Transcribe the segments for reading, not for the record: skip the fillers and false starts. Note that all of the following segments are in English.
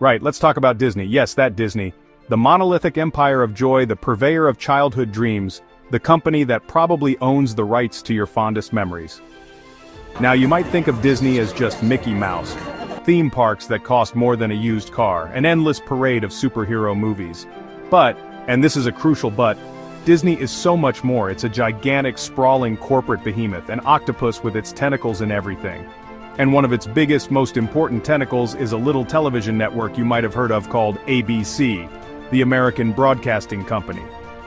Right, let's talk about Disney. Yes, that Disney. The monolithic empire of joy, the purveyor of childhood dreams, the company that probably owns the rights to your fondest memories. Now you might think of Disney as just Mickey Mouse, theme parks that cost more than a used car, an endless parade of superhero movies. But, and this is a crucial but, Disney is so much more. It's a gigantic, sprawling corporate behemoth, an octopus with its tentacles in everything. And one of its biggest, most important tentacles is a little television network you might have heard of called ABC, the American Broadcasting Company.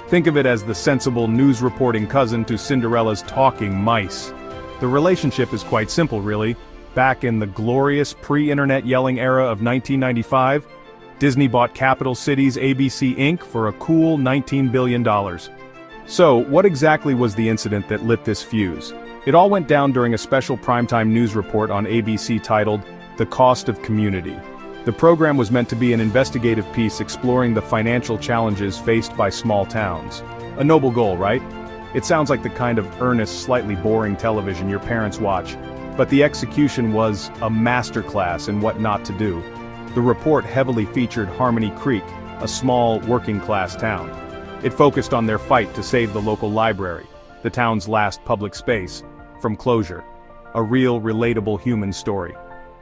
Think of it as the sensible news-reporting cousin to Cinderella's talking mice. The relationship is quite simple, really. Back in the glorious pre-internet yelling era of 1995, Disney bought Capital Cities ABC Inc. for a cool $19 billion. So, what exactly was the incident that lit this fuse? It all went down during a special primetime news report on ABC titled, "The Cost of Community." The program was meant to be an investigative piece exploring the financial challenges faced by small towns. A noble goal, right? It sounds like the kind of earnest, slightly boring television your parents watch, but the execution was a masterclass in what not to do. The report heavily featured Harmony Creek, a small, working-class town. It focused on their fight to save the local library, the town's last public space, from closure. A real, relatable human story.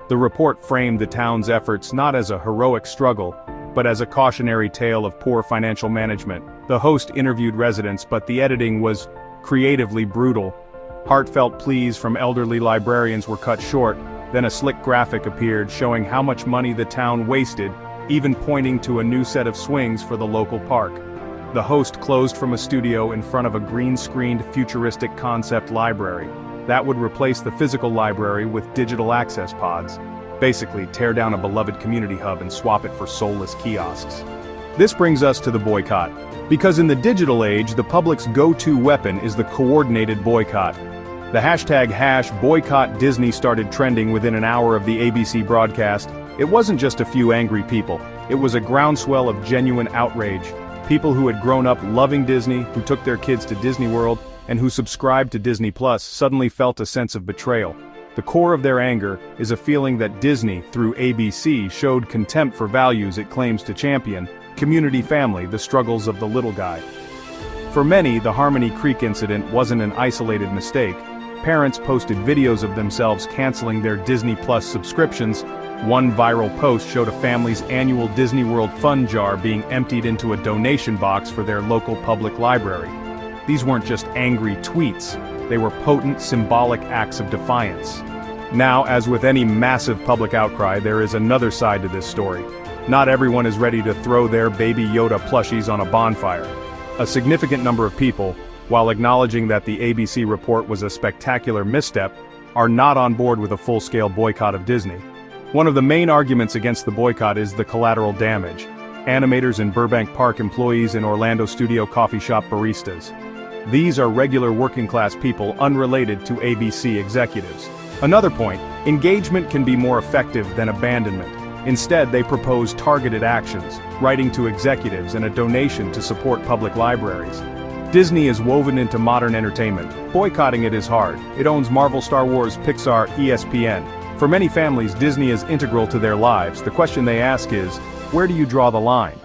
The report framed the town's efforts not as a heroic struggle, but as a cautionary tale of poor financial management. The host interviewed residents, but the editing was creatively brutal. Heartfelt pleas from elderly librarians were cut short, then a slick graphic appeared showing how much money the town wasted, even pointing to a new set of swings for the local park. The host closed from a studio in front of a green-screened futuristic concept library. That would replace the physical library with digital access pods. Basically, tear down a beloved community hub and swap it for soulless kiosks. This brings us to the boycott. Because in the digital age, the public's go-to weapon is the coordinated boycott. The hashtag #BoycottDisney started trending within an hour of the ABC broadcast. It wasn't just a few angry people. It was a groundswell of genuine outrage. People who had grown up loving Disney, who took their kids to Disney World, and who subscribed to Disney Plus suddenly felt a sense of betrayal. The core of their anger is a feeling that Disney, through ABC, showed contempt for values it claims to champion: community, family, the struggles of the little guy. For many, the Harmony Creek incident wasn't an isolated mistake. Parents posted videos of themselves canceling their Disney Plus subscriptions. One viral post showed a family's annual Disney World fund jar being emptied into a donation box for their local public library. These weren't just angry tweets, they were potent, symbolic acts of defiance. Now, as with any massive public outcry, there is another side to this story. Not everyone is ready to throw their Baby Yoda plushies on a bonfire. A significant number of people, while acknowledging that the ABC report was a spectacular misstep, are not on board with a full-scale boycott of Disney. One of the main arguments against the boycott is the collateral damage. Animators in Burbank Park, employees in Orlando studio coffee shop baristas. These are regular working-class people unrelated to ABC executives. Another point, engagement can be more effective than abandonment. Instead, they propose targeted actions, writing to executives and a donation to support public libraries. Disney is woven into modern entertainment. Boycotting it is hard. It owns Marvel, Star Wars, Pixar, ESPN. For many families, Disney is integral to their lives. The question they ask is, where do you draw the line?